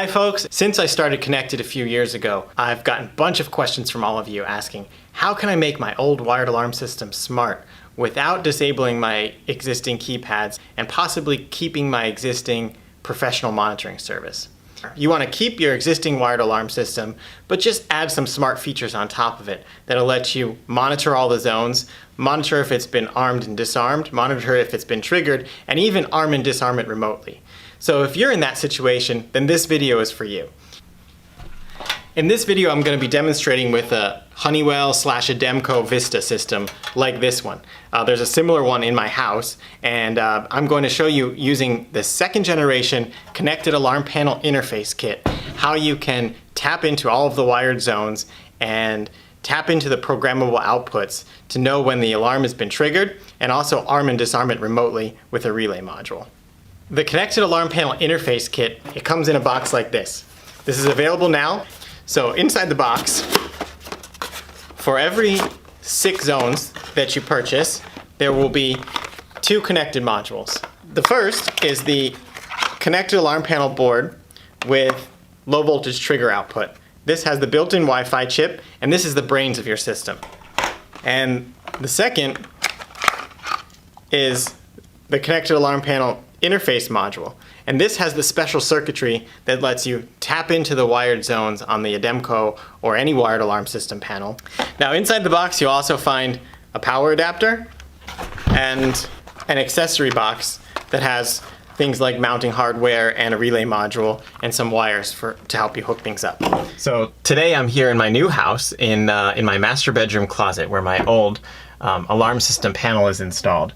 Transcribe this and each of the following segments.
Hi folks, since I started Konnected a few years ago, I've gotten a bunch of questions from all of you asking, how can I make my old wired alarm system smart without disabling my existing keypads and possibly keeping my existing professional monitoring service? You want to keep your existing wired alarm system, but just add some smart features on top of it that'll let you monitor all the zones, monitor if it's been armed and disarmed, monitor if it's been triggered, and even arm and disarm it remotely. So if you're in that situation, then this video is for you. In this video, I'm going to be demonstrating with a Honeywell / Ademco Vista system like this one. There's a similar one in my house, and I'm going to show you using the second generation Konnected Alarm Panel Interface Kit, how you can tap into all of the wired zones and tap into the programmable outputs to know when the alarm has been triggered, and also arm and disarm it remotely with a relay module. The Konnected Alarm Panel Interface Kit, it comes in a box like this. This is available now. So inside the box, for every 6 zones that you purchase, there will be 2 connected modules. The first is the Konnected Alarm Panel board with low voltage trigger output. This has the built-in Wi-Fi chip, and this is the brains of your system. And the second is the Konnected Alarm Panel Interface module, and this has the special circuitry that lets you tap into the wired zones on the Ademco or any wired alarm system panel. Now inside the box you'll also find a power adapter and an accessory box that has things like mounting hardware and a relay module and some wires to help you hook things up. So today I'm here in my new house in my master bedroom closet where my old alarm system panel is installed.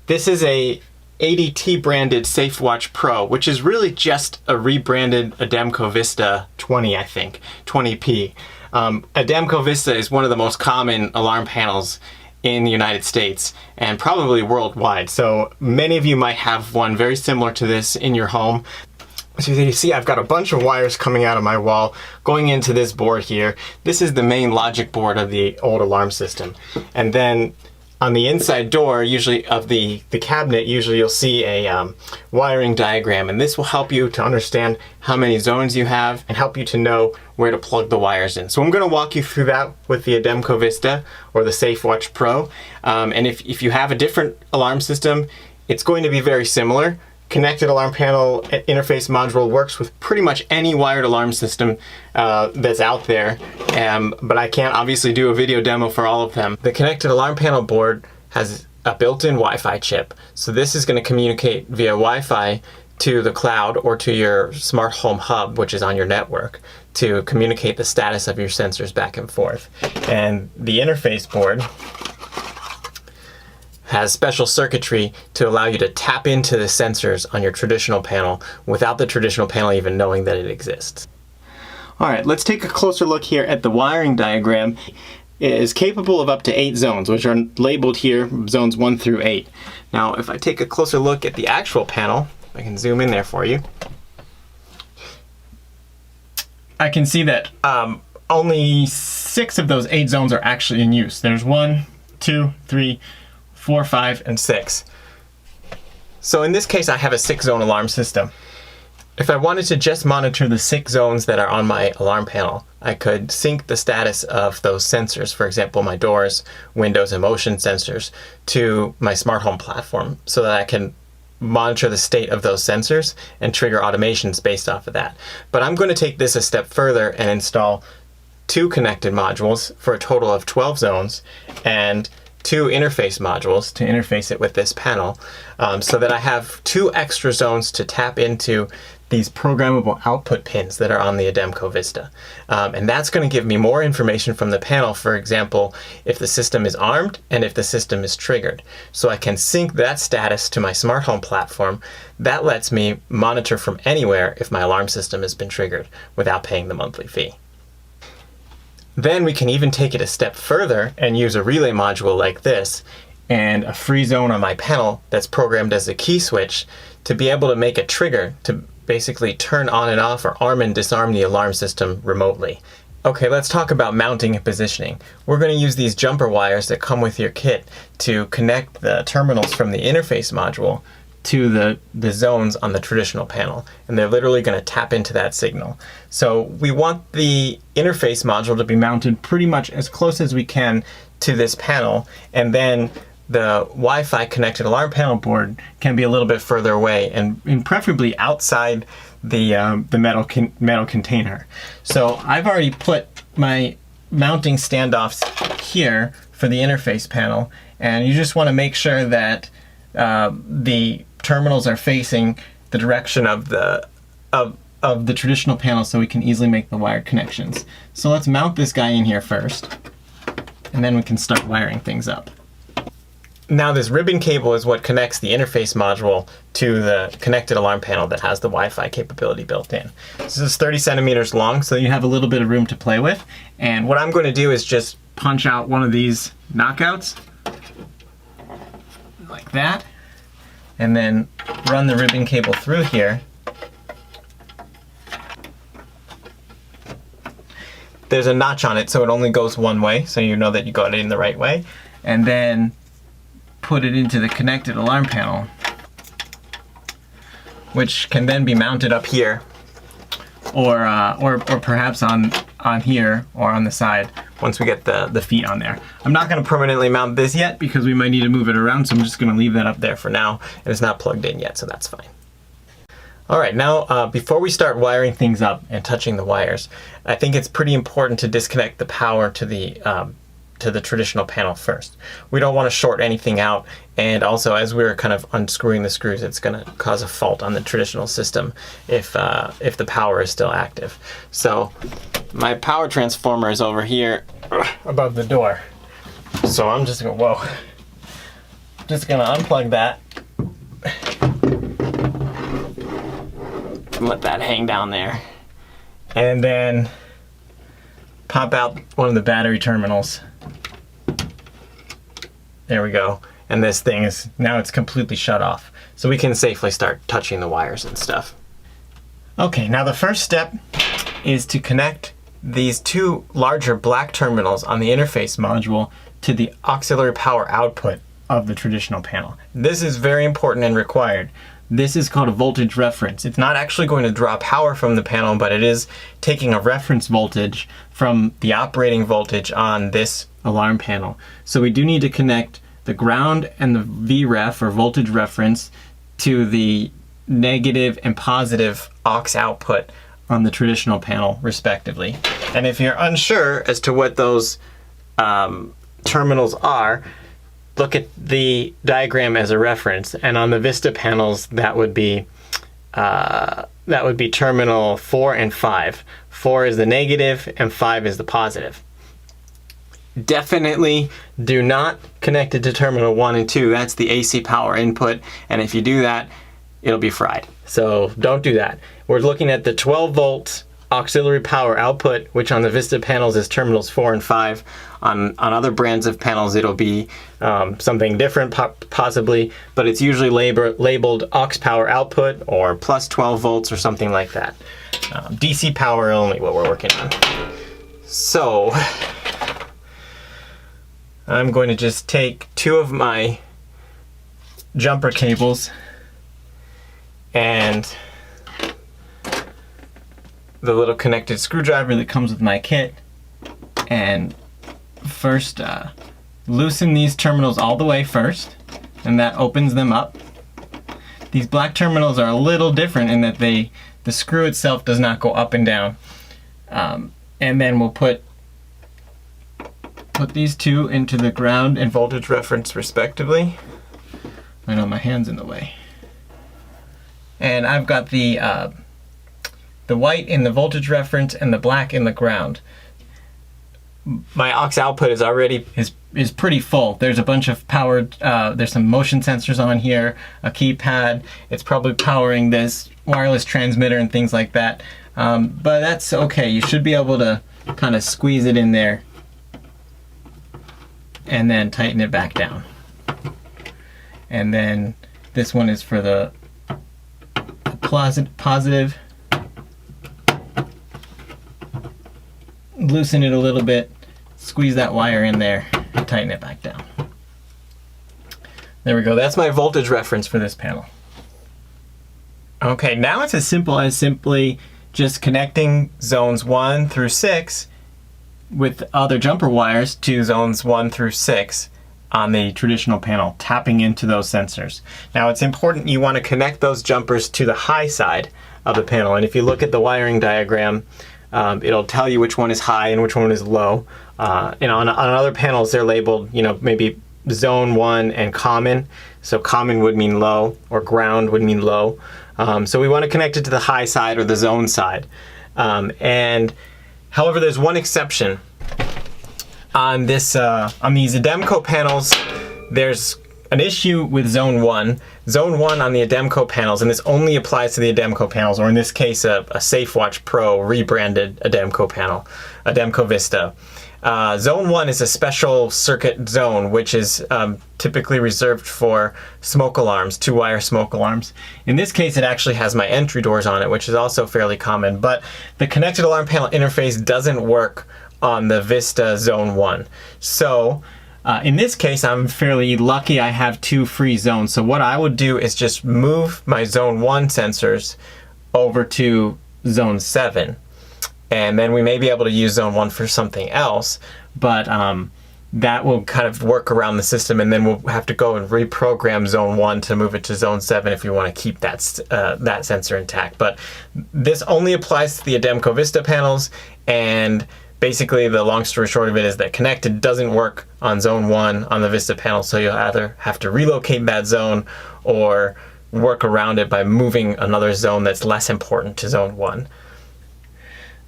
This is a ADT branded SafeWatch Pro, which is really just a rebranded Ademco Vista 20, I think, 20p. Ademco Vista is one of the most common alarm panels in the United States and probably worldwide. So many of you might have one very similar to this in your home. So you see I've got a bunch of wires coming out of my wall going into this board here. This is the main logic board of the old alarm system. And then on the inside door, usually of the cabinet, usually you'll see a wiring diagram, and this will help you to understand how many zones you have and help you to know where to plug the wires in. So I'm going to walk you through that with the Ademco Vista or the SafeWatch Pro. And if you have a different alarm system, it's going to be very similar. Konnected Alarm Panel Interface module works with pretty much any wired alarm system that's out there, but I can't obviously do a video demo for all of them. The Konnected Alarm Panel board has a built-in Wi-Fi chip, so this is going to communicate via Wi-Fi to the cloud or to your smart home hub, which is on your network, to communicate the status of your sensors back and forth. And the interface board has special circuitry to allow you to tap into the sensors on your traditional panel without the traditional panel even knowing that it exists. Alright, let's take a closer look here at the wiring diagram. It is capable of up to 8 zones, which are labeled here, zones 1 through 8. Now, if I take a closer look at the actual panel, I can zoom in there for you. I can see that only 6 of those 8 zones are actually in use. There's 1, 2, 3, 4, 5, and 6. So in this case, I have a 6-zone alarm system. If I wanted to just monitor the 6 zones that are on my alarm panel, I could sync the status of those sensors, for example, my doors, windows, and motion sensors, to my smart home platform so that I can monitor the state of those sensors and trigger automations based off of that. But I'm going to take this a step further and install 2 connected modules for a total of 12 zones and 2 interface modules to interface it with this panel, so that I have 2 extra zones to tap into these programmable output pins that are on the Ademco Vista. And that's going to give me more information from the panel, for example, if the system is armed and if the system is triggered. So I can sync that status to my smart home platform. That lets me monitor from anywhere if my alarm system has been triggered without paying the monthly fee. Then we can even take it a step further and use a relay module like this and a free zone on my panel that's programmed as a key switch to be able to make a trigger to basically turn on and off or arm and disarm the alarm system remotely. Okay, let's talk about mounting and positioning. We're going to use these jumper wires that come with your kit to connect the terminals from the interface module to the zones on the traditional panel, and they're literally going to tap into that signal. So we want the interface module to be mounted pretty much as close as we can to this panel, and then the Wi-Fi connected alarm panel board can be a little bit further away and preferably outside the metal container. So I've already put my mounting standoffs here for the interface panel, and you just want to make sure that the terminals are facing the direction of the traditional panel so we can easily make the wired connections. So let's mount this guy in here first, and then we can start wiring things up. Now this ribbon cable is what connects the interface module to the connected alarm panel that has the Wi-Fi capability built in. This is 30 centimeters long, so you have a little bit of room to play with. And what I'm going to do is just punch out one of these knockouts, like that, and then run the ribbon cable through here. There's a notch on it, so it only goes one way, so you know that you got it in the right way. And then put it into the connected alarm panel, which can then be mounted up here, or perhaps on here or on the side once we get the feet on there. I'm not going to permanently mount this yet because we might need to move it around, so I'm just going to leave that up there for now, and it's not plugged in yet, so that's fine. Alright, now before we start wiring things up and touching the wires, I think it's pretty important to disconnect the power to the traditional panel first. We don't want to short anything out, and also as we're kind of unscrewing the screws, it's going to cause a fault on the traditional system if the power is still active. So my power transformer is over here above the door. So I'm just going to unplug that and let that hang down there, and then pop out one of the battery terminals. There we go. And this thing is, now it's completely shut off. So we can safely start touching the wires and stuff. Okay, now the first step is to connect these two larger black terminals on the interface module to the auxiliary power output of the traditional panel. This is very important and required. This is called a voltage reference. It's not actually going to draw power from the panel, but it is taking a reference voltage from the operating voltage on this alarm panel. So we do need to connect the ground and the VREF, or voltage reference, to the negative and positive aux output on the traditional panel, respectively. And if you're unsure as to what those terminals are, look at the diagram as a reference, and on the Vista panels that would be terminal 4 and 5. 4 is the negative and 5 is the positive. Definitely do not connect it to terminal 1 and 2. That's the AC power input, and if you do that, it'll be fried. So don't do that. We're looking at the 12 volt auxiliary power output, which on the Vista panels is terminals 4 and 5. On other brands of panels, it'll be something different possibly, but it's usually labeled aux power output or plus 12 volts or something like that. DC power only, what we're working on. So I'm going to just take two of my jumper cables and the little connected screwdriver that comes with my kit, and first loosen these terminals all the way first, and that opens them up. These black terminals are a little different in that the screw itself does not go up and down. And then we'll put these two into the ground and voltage reference respectively. I know my hand's in the way. And I've got the white in the voltage reference and the black in the ground. My aux output is already is pretty full. There's a bunch of power, there's some motion sensors on here, a keypad. It's probably powering this wireless transmitter and things like that. But that's okay. You should be able to kind of squeeze it in there and then tighten it back down. And then this one is for the positive. Loosen it a little bit, squeeze that wire in there, and tighten it back down. There we go. That's my voltage reference for this panel. Okay, now it's as simple as simply just connecting zones 1 through 6 with other jumper wires to zones 1 through 6 on the traditional panel, tapping into those sensors. Now it's important you want to connect those jumpers to the high side of the panel, and if you look at the wiring diagram, it'll tell you which one is high and which one is low. And on other panels they're labeled, maybe zone 1 and common. So common would mean low, or ground would mean low. So we want to connect it to the high side or the zone side. And however, there's one exception. On these Ademco panels, there's an issue with zone 1. Zone 1 on the Ademco panels, and this only applies to the Ademco panels, or in this case a SafeWatch Pro rebranded Ademco panel, Ademco Vista. Zone 1 is a special circuit zone, which is typically reserved for smoke alarms, 2-wire smoke alarms. In this case, it actually has my entry doors on it, which is also fairly common, but the connected alarm panel interface doesn't work on the Vista Zone 1. So in this case, I'm fairly lucky I have 2 free zones. So what I would do is just move my Zone 1 sensors over to Zone 7. And then we may be able to use Zone 1 for something else, but that will kind of work around the system, and then we'll have to go and reprogram Zone 1 to move it to Zone 7 if you want to keep that sensor intact. But this only applies to the Ademco Vista panels, and basically the long story short of it is that connected doesn't work on Zone 1 on the Vista panel, so you'll either have to relocate that zone or work around it by moving another zone that's less important to Zone 1.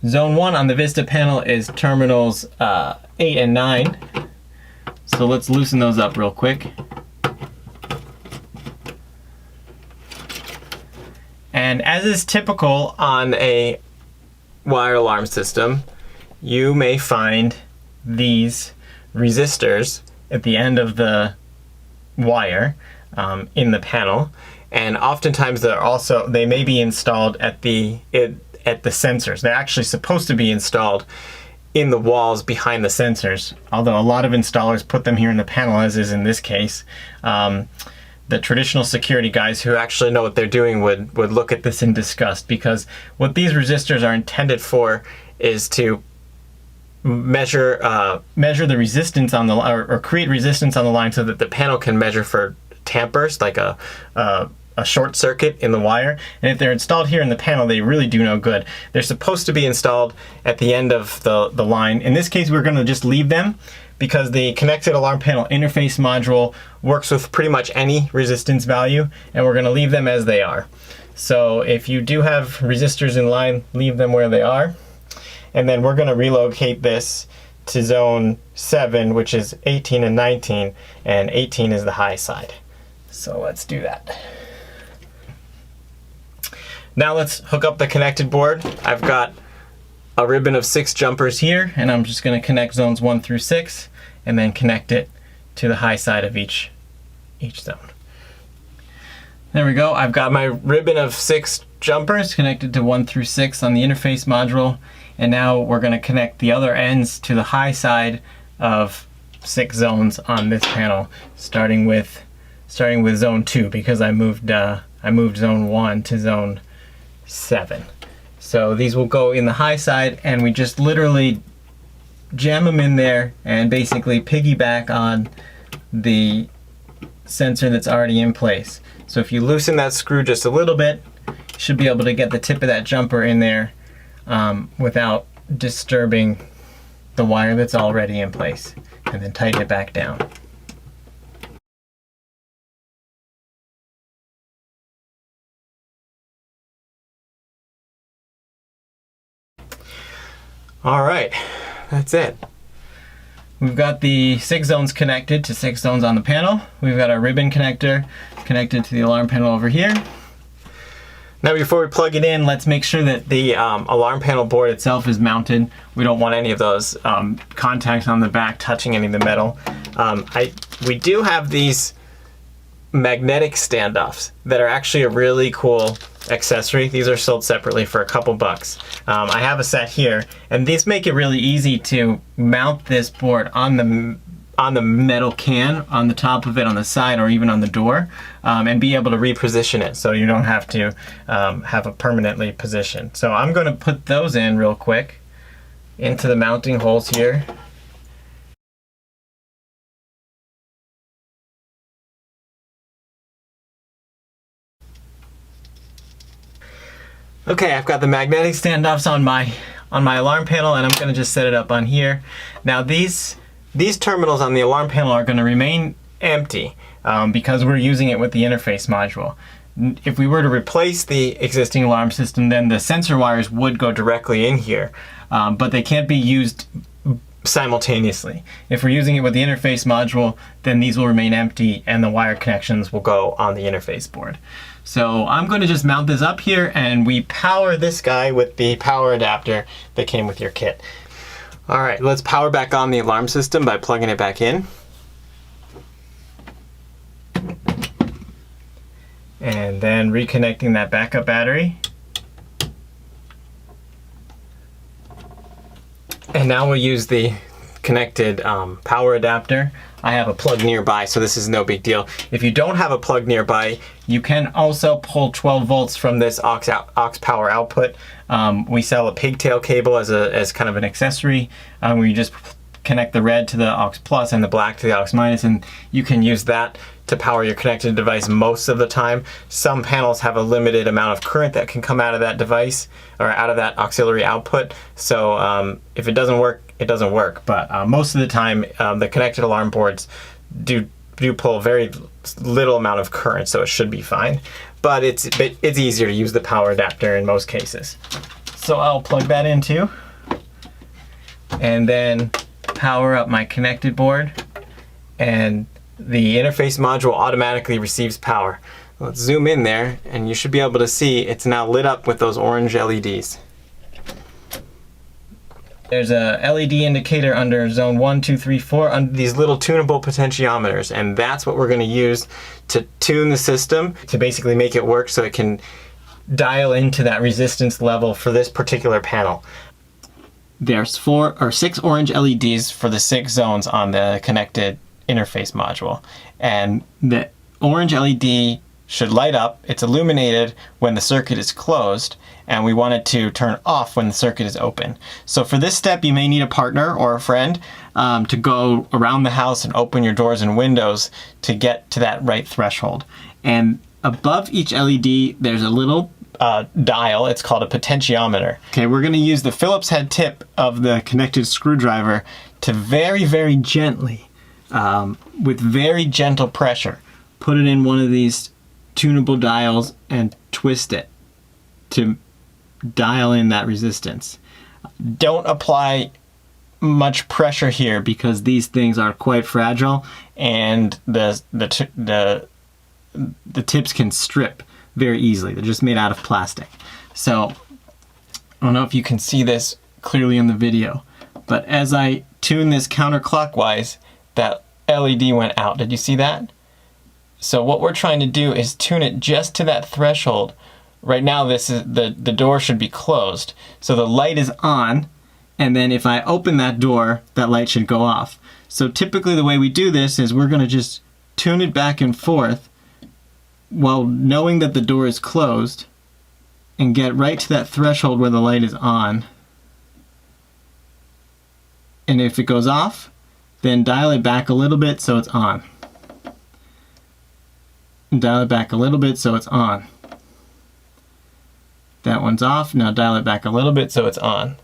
Zone 1 on the Vista panel is terminals 8 and 9. So let's loosen those up real quick. And as is typical on a wire alarm system, you may find these resistors at the end of the wire in the panel. And oftentimes they may be installed at the sensors. They're actually supposed to be installed in the walls behind the sensors, although a lot of installers put them here in the panel, as is in this case. The traditional security guys who actually know what they're doing would look at this in disgust, because what these resistors are intended for is to measure the resistance on the or create resistance on the line so that the panel can measure for tampers, like a short circuit in the wire. And if they're installed here in the panel, they really do no good. They're supposed to be installed at the end of the line. In this case, we're going to just leave them because the connected alarm panel interface module works with pretty much any resistance value, and we're going to leave them as they are. So if you do have resistors in line, leave them where they are. And then we're going to relocate this to zone 7, which is 18 and 19, and 18 is the high side. So let's do that. Now let's hook up the connected board. I've got a ribbon of 6 jumpers here, and I'm just going to connect zones 1 through 6 and then connect it to the high side of each zone. There we go. I've got my ribbon of 6 jumpers connected to 1 through 6 on the interface module, and now we're going to connect the other ends to the high side of 6 zones on this panel, starting with zone 2, because I moved zone 1 to zone 7. So these will go in the high side, and we just literally jam them in there and basically piggyback on the sensor that's already in place. So if you loosen that screw just a little bit, you should be able to get the tip of that jumper in there without disturbing the wire that's already in place, and then tighten it back down. All right, that's it. We've got the 6 zones connected to 6 zones on the panel. We've got our ribbon connector connected to the alarm panel over here. Now before we plug it in, let's make sure that the alarm panel board itself is mounted. We don't want any of those contacts on the back touching any of the metal. We do have these magnetic standoffs that are actually a really cool accessory. These are sold separately for a couple bucks. I have a set here, and these make it really easy to mount this board on on the metal can, on the top of it, on the side, or even on the door, and be able to reposition it so you don't have to have it permanently positioned. So I'm going to put those in real quick into the mounting holes here. Okay, I've got the magnetic standoffs on my alarm panel, and I'm going to just set it up on here. Now these terminals on the alarm panel are going to remain empty because we're using it with the interface module. If we were to replace the existing alarm system, then the sensor wires would go directly in here, but they can't be used simultaneously. If we're using it with the interface module, then these will remain empty and the wire connections will go on the interface board. So I'm going to just mount this up here, and we power this guy with the power adapter that came with your kit. All right, let's power back on the alarm system by plugging it back in. And then reconnecting that backup battery. And now we'll use the connected power adapter. I have a plug nearby, so this is no big deal. If you don't have a plug nearby, you can also pull 12 volts from this aux power output. We sell a pigtail cable as kind of an accessory, where you just connect the red to the aux plus and the black to the aux minus, and you can use that to power your connected device most of the time. Some panels have a limited amount of current that can come out of that device or out of that auxiliary output. So if it doesn't work, it doesn't work. But most of the time, the connected alarm boards do pull very little amount of current, so it should be fine. But it's easier to use the power adapter in most cases. So I'll plug that in too, and then power up my connected board, and the interface module automatically receives power. Let's zoom in there, and you should be able to see it's now lit up with those orange LEDs. There's a LED indicator under zone 1, 2, 3, 4 under these little tunable potentiometers, and that's what we're going to use to tune the system to basically make it work so it can dial into that resistance level for this particular panel. There's 4 or 6 orange LEDs for the 6 zones on the connected interface module, and the orange LED should light up. It's illuminated when the circuit is closed, and we want it to turn off when the circuit is open. So for this step, you may need a partner or a friend to go around the house and open your doors and windows to get to that right threshold. And above each LED, there's a little dial. It's called a potentiometer. Okay, we're going to use the Phillips head tip of the connected screwdriver to very, very gently, with very gentle pressure, put it in one of these tunable dials and twist it to dial in that resistance. Don't apply much pressure here because these things are quite fragile, and the tips can strip very easily. They're just made out of plastic. So I don't know if you can see this clearly in the video, but as I tune this counterclockwise, that LED went out. Did you see that? So what we're trying to do is tune it just to that threshold. Right now this is the door should be closed, so the light is on, and then if I open that door, that light should go off. So typically the way we do this is we're going to just tune it back and forth while knowing that the door is closed, and get right to that threshold where the light is on. And if it goes off, then dial it back a little bit so it's on. And dial it back a little bit so it's on. That one's off. Now dial it back a little bit so it's on.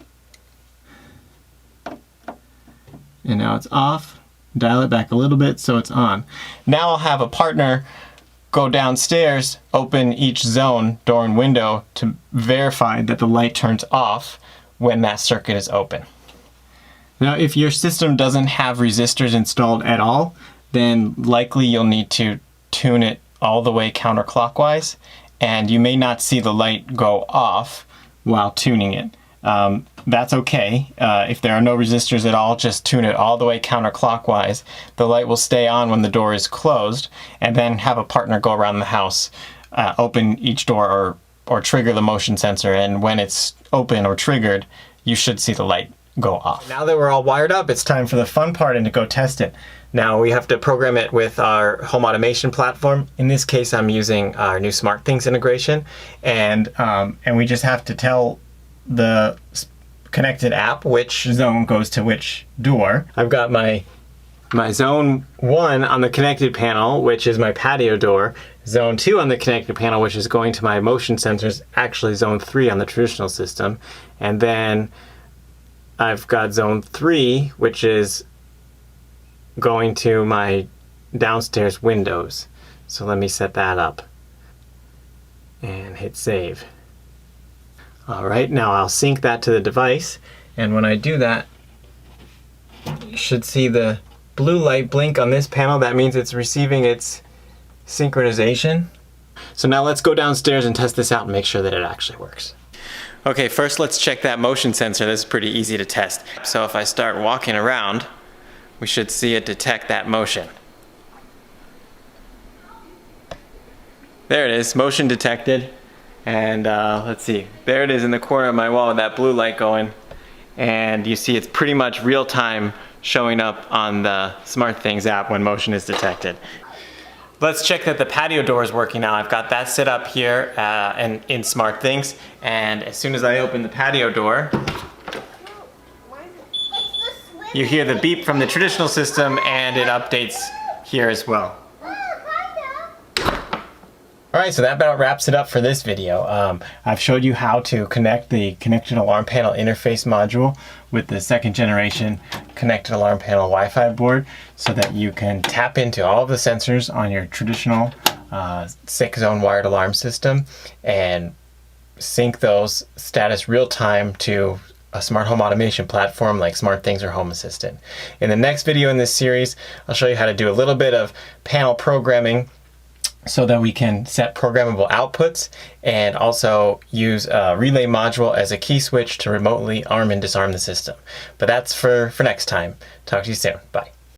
And now it's off. Dial it back a little bit so it's on. Now I'll have a partner go downstairs, open each zone, door and window, to verify that the light turns off when that circuit is open. Now, if your system doesn't have resistors installed at all, then likely you'll need to tune it all the way counterclockwise, and you may not see the light go off while tuning it. That's okay. If there are no resistors at all, just tune it all the way counterclockwise. The light will stay on when the door is closed, and then have a partner go around the house, open each door or trigger the motion sensor, and when it's open or triggered, you should see the light go off. Now that we're all wired up, it's time for the fun part and to go test it. Now we have to program it with our home automation platform. In this case, I'm using our new SmartThings integration, and we just have to tell the connected app which zone goes to which door. I've got my zone 1 on the connected panel, which is my patio door. Zone 2 on the connected panel, which is going to my motion sensors, actually zone 3 on the traditional system. And then I've got zone 3, which is going to my downstairs windows. So let me set that up and hit save. All right, now I'll sync that to the device. And when I do that, you should see the blue light blink on this panel. That means it's receiving its synchronization. So now let's go downstairs and test this out and make sure that it actually works. Okay, first let's check that motion sensor. This is pretty easy to test. So if I start walking around, we should see it detect that motion. There it is, motion detected. And let's see, there it is in the corner of my wall with that blue light going. And you see it's pretty much real time showing up on the SmartThings app when motion is detected. Let's check that the patio door is working now. I've got that set up here in SmartThings. And as soon as I open the patio door, you hear the beep from the traditional system and it updates here as well. Alright, so that about wraps it up for this video. I've showed you how to connect the connected alarm panel interface module with the second generation connected alarm panel Wi-Fi board so that you can tap into all of the sensors on your traditional 6-zone wired alarm system and sync those status real time to a smart home automation platform like SmartThings or Home Assistant. In the next video in this series, I'll show you how to do a little bit of panel programming so that we can set programmable outputs and also use a relay module as a key switch to remotely arm and disarm the system. But that's for next time. Talk to you soon. Bye.